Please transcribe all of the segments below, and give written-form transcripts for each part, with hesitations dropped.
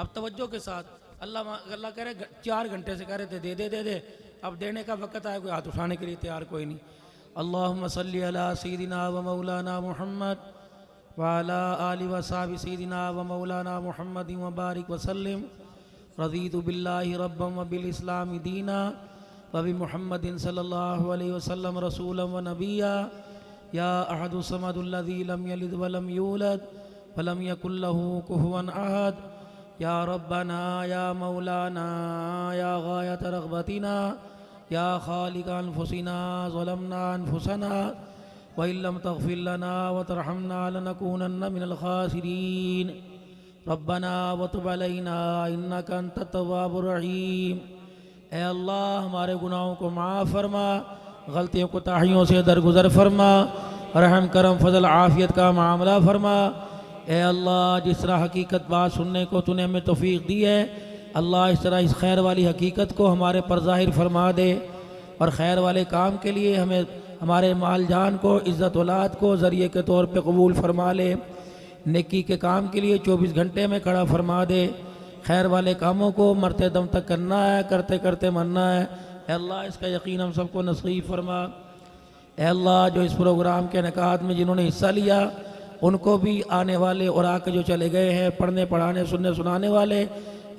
अब तवज्जो के साथ अल्लाह अल्लाह कह रहे 4 घंटे से कह रहे थे दे दे दे दे, अब देने का वक़्त आया, कोई हाथ उठाने के लिए तैयार कोई नहीं। अल्लाहुम्मा सल्ली अला सय्यिदिना व मौलाना मुहम्मद व अला आलि व असहाबि सय्यिदिना व मौलाना मुहम्मद व बारिक व सल्लिम। रज़ीतु बिल्लाहि रब्बन व बिल इस्लामि दीना व बि मुहम्मदिन सल्लल्लाहु अलैहि वसल्लम रसूलन व नबिय्या। या अहदुस समदुल्लज़ी लम यलिद व लम यूलद व लम यकुल लहू कुफुवन अहद। या रब्बना या मौलाना या गायत रग़बतिना या खालिक अनफुसिना ज़लमना अनफुसना व इल्लम तग़फिर लना व तरहमना लनकूनन्न मिनल खासिरीन। रब्बना व तुब अलैना इन्नका अंतत तव्वाबुर रहीम। ए अल्लाह हमारे गुनाहों को माफ़ फरमा, गलतियों को ताहियों से दरगुजर फरमा, रहम करम फजल आफ़ियत का मामला फरमा। ए अल्लाह जिस तरह हकीकत बात सुनने को तूने हमें तौफीक दी है, अल्लाह इस तरह इस खैर वाली हकीकत को हमारे पर ज़ाहिर फरमा दे और खैर वाले काम के लिए हमें हमारे माल जान को इज़्ज़त औलाद को ज़रिए के तौर पे कबूल फरमा ले। नेकी के काम के लिए 24 घंटे में खड़ा फरमा दे। खैर वाले कामों को मरते दम तक करना है, करते करते मरना है। ए अल्लाह इसका यकीन हम सबको नसीब फरमा। ए अल्लाह जो इस प्रोग्राम के इनेकाद में जिन्होंने हिस्सा लिया उनको भी, आने वाले और आके जो चले गए हैं, पढ़ने पढ़ाने सुनने सुनाने वाले,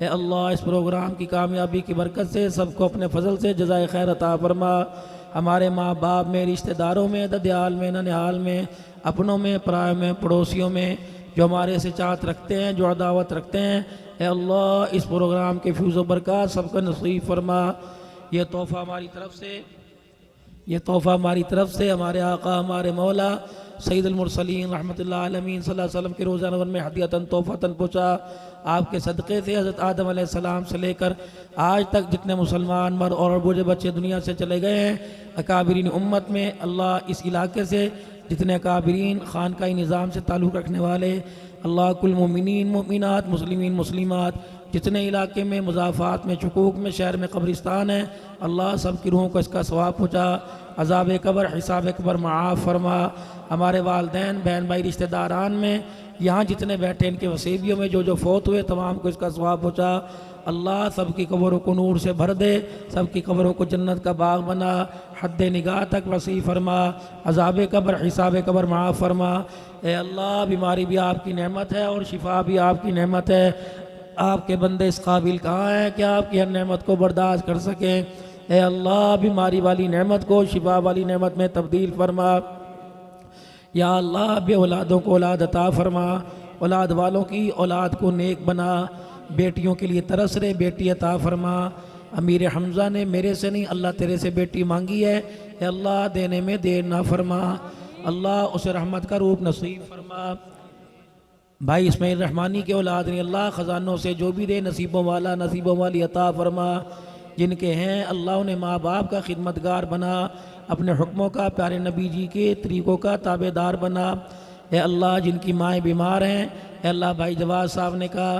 ए अल्लाह इस प्रोग्राम की कामयाबी की बरकत से सबको अपने फजल से जज़ाए खैर अता फरमा। हमारे माँ बाप में, रिश्तेदारों में, ददियाल में, ननिहाल में, अपनों में, पराए में, पड़ोसियों में जो हमारे से चाहत रखते हैं, जो अदावत रखते हैं, ए अल्लाह इस प्रोग्राम के फ्यूज़ व बरकत सबको नसीब फरमा। ये तोहफ़ा हमारी तरफ से, ये तोहफ़ा हमारी तरफ से हमारे आका हमारे मौला सैयदुल मुरसलीन रहमतुल्लाह अलमीन सल्लल्लाहु अलैहि वसल्लम के रोज़ा नवर में हदियतन तोहफ़तन पहुँचा। आपके सदक़े से हज़रत आदम अलैहिस्सलाम से लेकर आज तक जितने मुसलमान मर्द और बूढ़े बच्चे दुनिया से चले गए हैं, अकाबिरीन उम्मत में अल्लाह इस इलाके से जितने अकाबिरीन ख़ानकाही निज़ाम से ताल्लुक़ रखने वाले, अल्लाह कुल मोमिनीन मोमिनात मुस्लिमीन मुस्लिमात जितने इलाके में मुज़ाफ़ात में चुकूक में शहर में कब्रिस्तान है, अल्लाह सब की रूहों को इसका सवाब पहुँचा। अज़ाब कब्र हिसाब कब्र माफ़ फरमा। हमारे वालदैन बहन भाई रिश्तेदारान में यहाँ जितने बैठे इनके वसीबियों में जो जो फौत हुए तमाम को इसका सवाब पहुँचा। अल्लाह सबकी कब्रों को नूर से भर दे, सबकी कब्रों को जन्नत का बाग बना, हद निगाह तक वसी फरमा। अज़ाब कब्र हिसाब कब्र माफ़ फरमा। ए अल्लाह बीमारी भी आपकी नेमत है और शिफा भी आपकी नेमत है। आपके बंदे इस काबिल कहाँ हैं कि आपकी हर नेमत को बर्दाश्त कर सकें। ए अल्लाह बीमारी वाली नेमत को शिफा वाली नेमत में तब्दील फरमा। या अल्लाह बे औलादों को औलाद अता फरमा, औलाद वालों की औलाद को नेक बना। बेटियों के लिए तरस रहे बेटी अता फरमा। अमीर हमज़ा ने मेरे से नहीं अल्लाह तेरे से बेटी मांगी है, ए अल्लाह देने में देर ना फरमा। अल्लाह उसे रहमत का रूप नसीब फरमा। भाई इस्माइल रहमानी के औलाद ने अल्लाह ख़जानों से जो भी दे नसीबों वाला नसीबों वाली अता फरमा। जिनके हैं अल्लाह उन्हें माँ बाप का खिदमतगार बना, अपने हुक्मों का प्यारे नबी जी के तरीक़ों का ताबेदार बना। ए अल्लाह जिनकी माएँ बीमार हैं, ए अल्लाह भाई जवाद साहब ने कहा,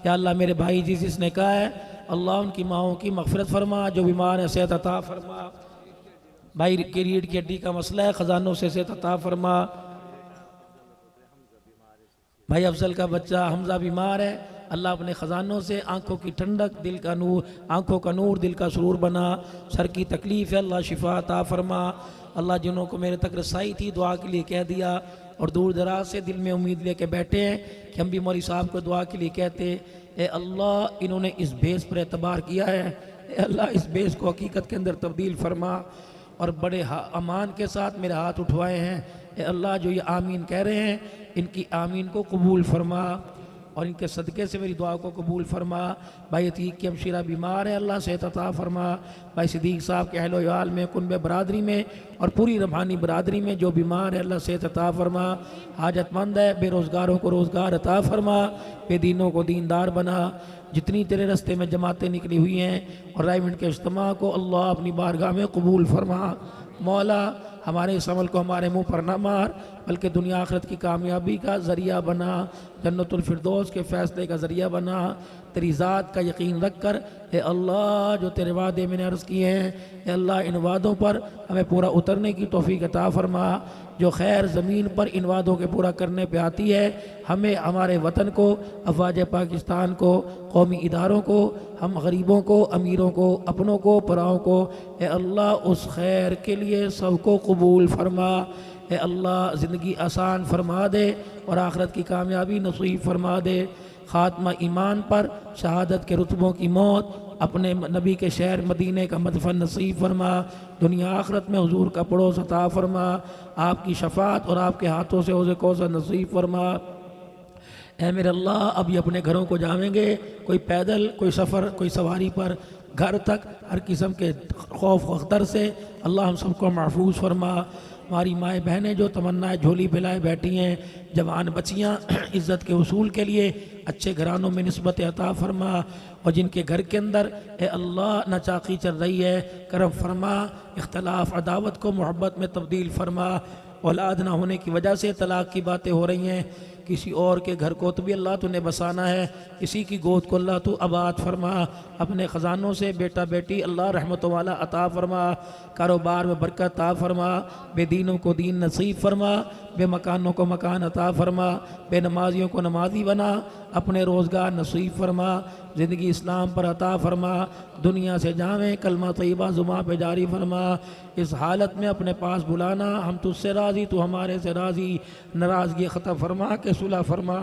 या अल्लाह मेरे भाई जी जिसने कहा है, अल्लाह उनकी माँओं की मग़फ़िरत फरमा। जो बीमार है सेहत अता फरमा। भाई की रीढ़ की हड्डी का मसला है, ख़जानों से सेहत अता फरमा। भाई अफजल का बच्चा हमज़ा बीमार है, अल्लाह अपने ख़जानों से आँखों की ठंडक, दिल का नूर, आँखों का नूर, दिल का सुरूर बना। सर की तकलीफ़ है, अल्लाह शिफा अता फरमा। अल्लाह जिन्हों को मेरे तक रसाई थी दुआ के लिए कह दिया और दूर दराज से दिल में उम्मीद लेके बैठे हैं कि हम भी मौलवी साहब को दुआ के लिए कहते। ए अल्लाह इन्होंने इस बेस पर एतबार किया है, ए अल्लाह इस बेस को हकीकत के अंदर तब्दील फरमा और बड़े अमान के साथ मेरे हाथ उठवाए हैं। ए अल्लाह जो ये आमीन कह रहे हैं इनकी आमीन को कबूल फरमा और इनके सदक़े से मेरी दुआ को कबूल फरमा। भाई अतीक की हमशीरा बीमार है, अल्लाह सेहत अता फरमा। भाई सिद्दीक़ साहब के अहलो याल में, कुनबे बरादरी में और पूरी रब्बानी बरादरी में जो बीमार है अल्लाह सेहत अता फरमा। हाजतमंद है, बेरोज़गारों को रोज़गार अता फरमा, बेदीनों को दीनदार बना। जितनी तेरे रस्ते में जमातें निकली हुई हैं और रायमंड के इज्तिमा को अल्लाह अपनी बारगाह में कबूल फरमा। मौला हमारे इस अमल को हमारे मुँह पर ना मार, बल्कि दुनिया आखिरत की कामयाबी का ज़रिया बना, जन्नतुल फिरदौस के फ़ैसले का ज़रिया बना। तेरी ज़ात का यकीन रख कर ए अल्लाह जो तेरे वादे मैंने अर्ज़ किए हैं, ए अल्लाह इन वादों पर हमें पूरा उतरने की तौफीक अता फरमा। जो खैर ज़मीन पर इन वादों के पूरा करने पे आती है, हमें, हमारे वतन को, अफवाज पाकिस्तान को, कौमी इदारों को, हम गरीबों को, अमीरों को, अपनों को, पराओं को, ए अल्लाह उस खैर के लिए सबको कबूल फरमा। ए अल्लाह ज़िंदगी आसान फरमा दे और आखिरत की कामयाबी नसीब फरमा दे। ख़ात्मा ईमान पर, शहादत के रुतबों की मौत, अपने नबी के शहर मदीने का मदफन नसीब फरमा। दुनिया आखिरत में हुजूर का पड़ोस अता फरमा। आपकी शफात और आपके हाथों से हौज़ कौसर नसीब फरमा। ऐ मेरे अल्लाह, अभी अपने घरों को जाएंगे, कोई पैदल, कोई सफ़र, कोई सवारी पर, घर तक हर किस्म के खौफ अख्तर से अल्लाह हम सबको महफूज फरमा। हमारी माएँ बहनें जो तमन्नाएँ झोली फैलाए बैठी हैं, जवान बच्चियाँ इज़्ज़त के उसूल के लिए अच्छे घरानों में निस्बत अता फरमा। और जिनके घर के अंदर ए अल्लाह नाचाकी चल रही है, करम फरमा, इख्तलाफ अदावत को मोहब्बत में तब्दील फरमा। औलाद ना होने की वजह से तलाक़ की बातें हो रही हैं, किसी और के घर को तो भी अल्लाह तूने बसाना है, किसी की गोद को अल्लाह तू आबाद फरमा। अपने ख़जानों से बेटा बेटी अल्लाह रहमतों वाला अता फरमा। कारोबार में बरकत अता फरमा। बेदीनों को दीन नसीब फरमा। बेमकानों को मकान अता फरमा। बेनमाजियों को नमाजी बना। अपने रोज़गार नसीब फरमा। ज़िंदगी इस्लाम पर अता फरमा। दुनिया से जावें कलमा तय्यबा ज़ुबान पे जारी फरमा। इस हालत में अपने पास बुलाना, हम तुझसे राज़ी, तू हमारे से राज़ी। नाराज़गी ख़त्म फरमा के सुलह फरमा।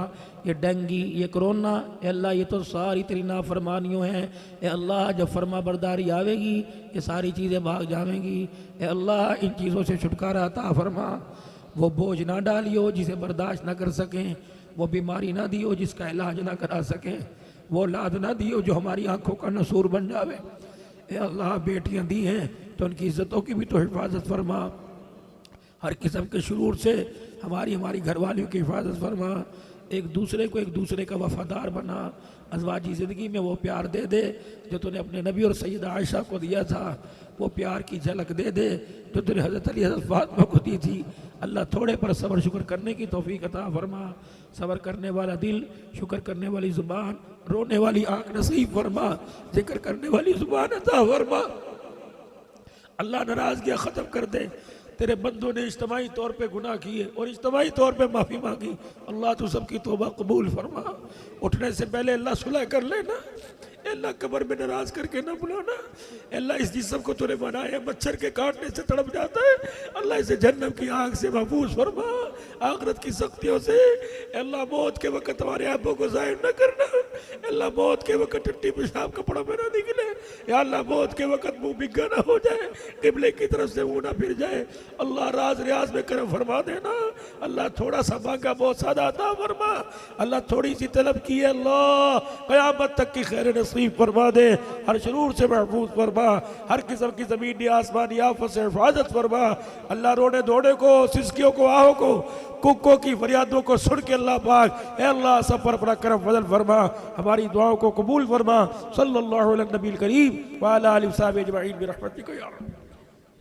ये डेंगी, ये कोरोना, ए अल्लाह ये तो सारी तेरी नाफरमानियों हैं। ए अल्लाह जब फरमा बरदारी आवेगी ये सारी चीज़ें भाग जाएंगी। ए अल्लाह इन चीज़ों से छुटकारा अता फरमा। वो बोझ ना डालियो जिसे बर्दाश्त ना कर सकें, वो बीमारी ना दियो जिसका इलाज ना करा सकें, वो औलाद ना दियो जो हमारी आंखों का नसूर बन जावे। ए अल्लाह बेटियां दी हैं तो उनकी इज्जतों की भी तो हिफाजत फरमा। हर किस्म के शुरूर से हमारी घरवालियों की हिफाजत फरमा। एक दूसरे को एक दूसरे का वफादार बना। अज़वाजी ज़िंदगी में वो प्यार दे दे जो तूने अपने नबी और सैयदा आयशा को दिया था। वो प्यार की झलक दे दे जो तूने हज़रत अली हज़रत फातिमा को दी थी। अल्लाह थोड़े पर सब्र शुक्र करने की तौफीक अता फरमा। सब्र करने वाला दिल, शुक्र करने वाली ज़ुबान, रोने वाली आँख नसीब फरमा। जिक्र करने वाली ज़ुबान अता फरमा। अल्लाह नाराज़गियाँ ख़त्म कर दे। तेरे बंदों ने इज्तिमाई तौर पे गुनाह किए और इज्तिमाई तौर पे माफ़ी मांगी। अल्लाह तू सबकी तौबा कबूल फरमा। उठने से पहले अल्लाह सुलह कर लेना। अल्लाह कब्र में नाराज करके ना बुलाना। अल्लाह इस जिस्म को तूने बनाया मच्छर के काटने से तड़प जाता है, अल्लाह इसे जहन्नम की आग से महफूज फरमा, आखिरत की सख्तियों से। अल्लाह मौत के वक्त हमारे आंखों को ज़ाहिर न करना। अल्लाह मौत के वक्त टट्टी पेशाब कपड़ों में ना निकले। या अल्लाह मौत के वक्त मुँह बिग्गा ना हो जाए, किबले की तरफ से मुँह ना फिर जाए। अल्लाह राज रियाज में करम फरमा देना। अल्लाह थोड़ा सा मांगा बहुत सादा अता फरमा। अल्लाह थोड़ी सी तलब की है, अल्लाह क़यामत तक की खैर नसीब फरमा दे। हर शरूर से महफूज फरमा। हर किस्म की ज़मीनी आसमानी आफत से हिफाजत फरमा। अल्लाह रोने धोने को, सिसकियों को, आहों को, कुक्कों की फरियादों को सुन के अल्लाह पाक ए अल्लाह सब पर अपना करम फजल फरमा। हमारी दुआओं को कबूल फरमा। सल्लल्लाहु अलैहि नबील करीम व अला आलिहि व सहाबिहि अजमईन बिरहमतिका या रब।